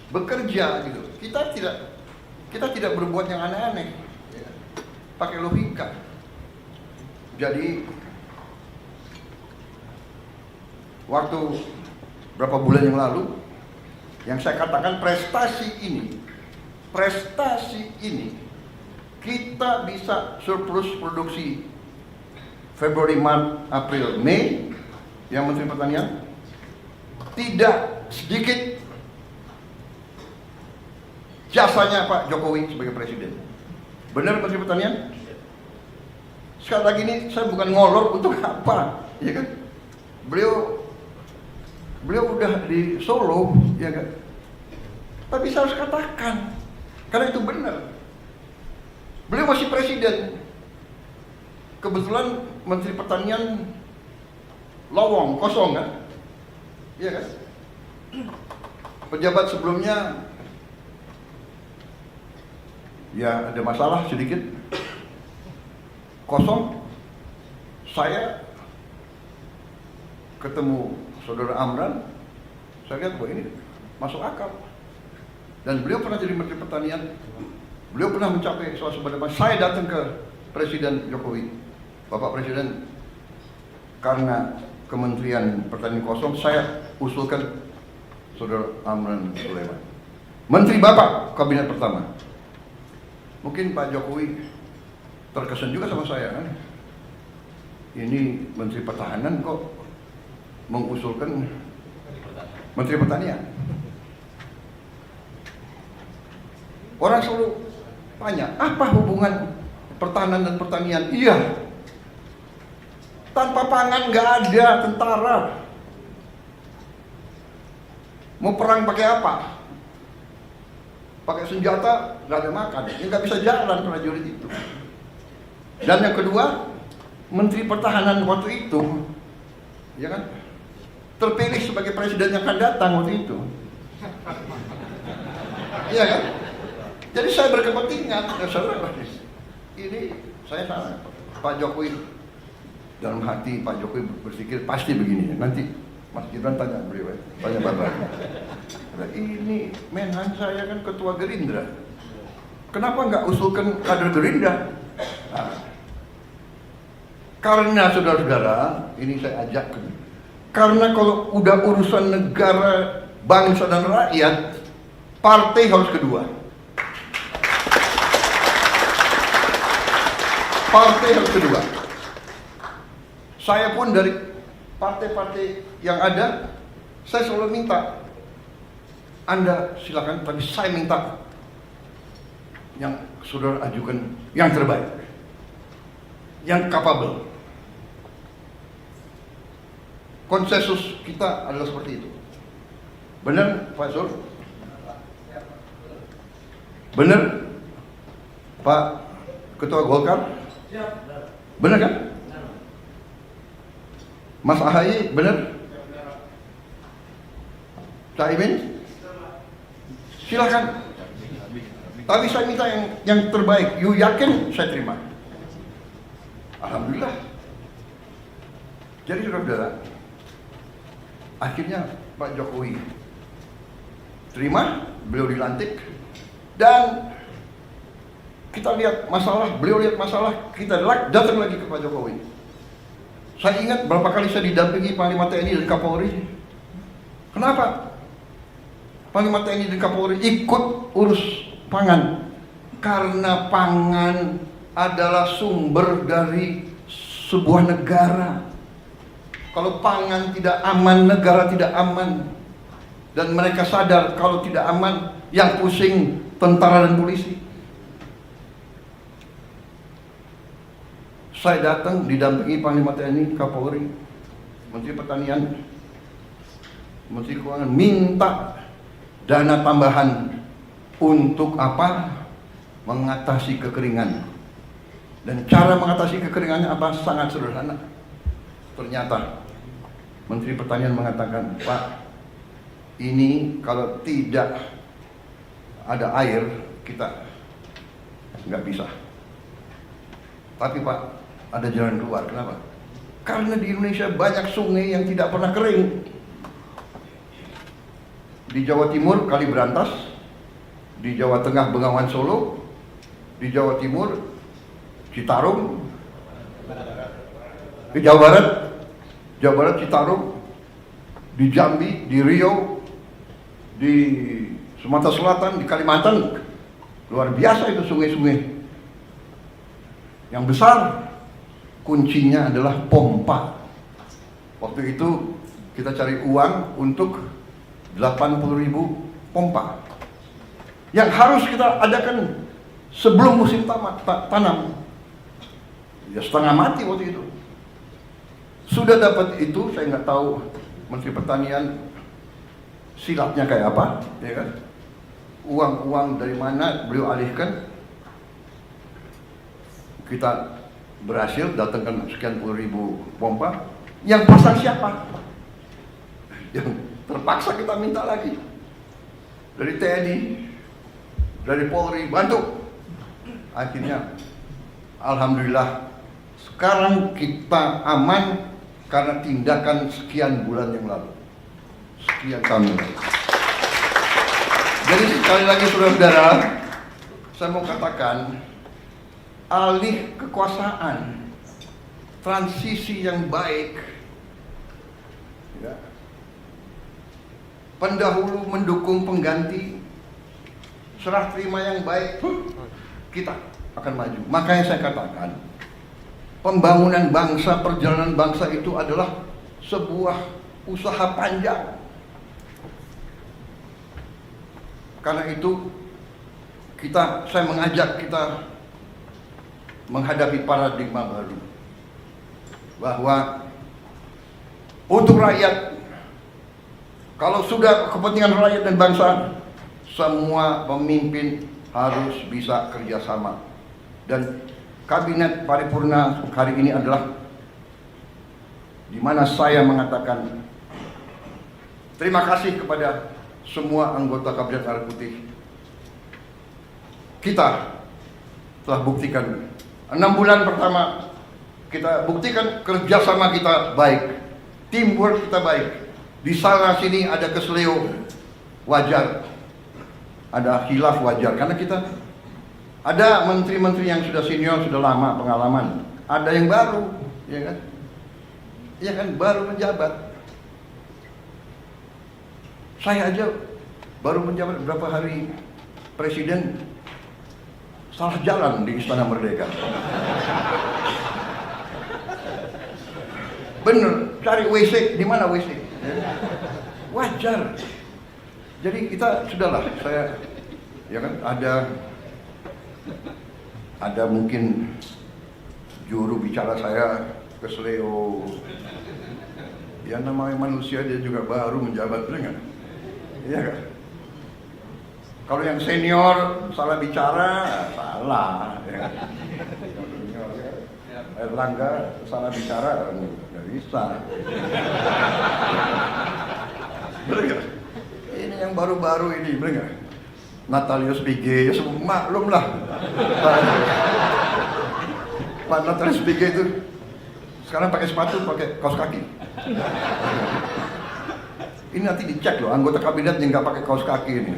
bekerja gitu. Kita tidak berbuat yang aneh-aneh, ya. Pakai logika. Jadi waktu berapa bulan yang lalu, yang saya katakan prestasi ini kita bisa surplus produksi Februari, Maret, April, Mei, yang Menteri Pertanian tidak sedikit jasanya Pak Jokowi sebagai Presiden. Benar Menteri Pertanian? Sekali lagi ini saya bukan ngolor untuk apa, ya kan? Beliau udah di Solo, ya kan? Tapi saya harus katakan, karena itu benar. Beliau masih Presiden. Kebetulan Menteri Pertanian lowong, kosong kan? Iya kan? Pejabat sebelumnya ya ada masalah sedikit, kosong. Saya ketemu Saudara Amran, saya lihat bahwa ini masuk akal. Dan beliau pernah jadi Menteri Pertanian, beliau pernah mencapai swasembada. Saya datang ke Presiden Jokowi, Bapak Presiden, karena Kementerian Pertanian kosong, saya usulkan Saudara Amran Sulaiman, Menteri Bapak Kabinet pertama. Mungkin Pak Jokowi terkesan juga sama saya, kan? Ini Menteri Pertahanan kok mengusulkan Menteri Pertanian. Orang selalu tanya, apa hubungan pertahanan dan pertanian? Iya, tanpa pangan nggak ada tentara. Mau perang pakai apa? Pakai senjata, nggak ada makan. Ya nggak bisa jalan prajurit itu. Dan yang kedua, Menteri Pertahanan waktu itu, ya kan, terpilih sebagai presiden yang akan datang waktu itu. Iya kan? Jadi saya berkepentingan. Ini saya salah. Pak Jokowi, dalam hati Pak Jokowi berpikir pasti begini. Nanti Mas Gibran tanya beliau, tanya Bapak. Ini Menhan saya kan ketua Gerindra. Kenapa nggak usulkan kader Gerindra? Nah, karena saudara-saudara, ini saya ajak. Karena kalau udah urusan negara, bangsa dan rakyat, partai harus kedua. Partai harus kedua. Saya pun dari partai-partai yang ada, saya selalu minta, Anda silakan, tapi saya minta yang saudara ajukan yang terbaik, yang capable. Konsensus kita adalah seperti itu. Benar Pak Zul? Benar Pak Ketua Golkar? Benar kan? Mas Ahaye benar? Caimin? Silakan. Tapi saya minta yang terbaik. You yakin? Saya terima. Alhamdulillah. Jadi saudara-saudara, akhirnya Pak Jokowi terima, beliau dilantik, dan kita lihat masalah, beliau lihat masalah, kita datang lagi ke Pak Jokowi. Saya ingat berapa kali saya didampingi Panglima TNI dan Kapolri. Kenapa Panglima TNI dan Kapolri ikut urus pangan? Karena pangan adalah sumber dari sebuah negara. Kalau pangan tidak aman, negara tidak aman. Dan mereka sadar kalau tidak aman, yang pusing tentara dan polisi. Saya datang didampingi Panglima TNI, Kapolri, Menteri Pertanian, Menteri Keuangan, minta dana tambahan untuk apa? Mengatasi kekeringan. Dan cara mengatasi kekeringannya apa? Sangat sederhana. Ternyata Menteri Pertanian mengatakan, Pak, ini kalau tidak ada air kita nggak bisa. Tapi Pak, ada jalan keluar. Kenapa? Karena di Indonesia banyak sungai yang tidak pernah kering. di Jawa Timur Kaliberantas, di Jawa Tengah Bengawan Solo, di Jawa Timur Citarum, di Jawa Barat Citarum, di Jambi, di Riau, di Sumatera Selatan, di Kalimantan. Luar biasa itu sungai-sungai. Yang besar kuncinya adalah pompa. Waktu itu kita cari uang untuk 80.000 pompa yang harus kita adakan sebelum musim tanam. Ya setengah mati waktu itu. Sudah dapat itu, saya nggak tahu Menteri Pertanian silatnya kayak apa, ya kan? Uang-uang dari mana beliau alihkan? Kita berhasil datangkan sekian puluh ribu pompa. Yang pasang siapa? Yang terpaksa kita minta lagi dari TNI, dari Polri, bantu. Akhirnya, alhamdulillah, sekarang kita aman karena tindakan sekian bulan yang lalu, sekian tahun lalu. Jadi sekali lagi saudara-saudara, saya mau katakan, alih kekuasaan, transisi yang baik, ya, pendahulu mendukung pengganti, serah terima yang baik, kita akan maju. Makanya saya katakan, pembangunan bangsa, perjalanan bangsa itu adalah sebuah usaha panjang. Karena itu saya mengajak kita menghadapi paradigma baru, bahwa untuk rakyat, kalau sudah kepentingan rakyat dan bangsa, semua pemimpin harus bisa kerjasama. Dan kabinet paripurna hari ini adalah di mana saya mengatakan terima kasih kepada semua anggota Kabinet Merah Putih. Kita telah buktikan 6 bulan pertama, kita buktikan kerjasama kita baik, teamwork kita baik. Di sana sini ada keseleo, wajar. Ada khilaf, wajar. Karena kita ada menteri-menteri yang sudah senior, sudah lama pengalaman. Ada yang baru, ya kan? Ya kan, baru menjabat. Saya aja baru menjabat berapa hari presiden, salah jalan di Istana Merdeka. Bener, cari WC, di mana WC? Wajar. Jadi kita sudahlah, saya ya kan ada mungkin juru bicara saya keseleo. Ya namanya manusia, dia juga baru menjabat, benar nggak? Iya kan? Kalau yang senior salah bicara, salah. Ya. Erlangga salah bicara, nggak bisa. Benar nggak? Ini yang baru-baru ini, benar nggak? Natalius Pigai, ya semua maklum lah. Pak Natalius Pigai itu sekarang pakai sepatu, pakai kaos kaki. Ini nanti dicek loh, anggota kabinet yang nggak pakai kaos kaki ini.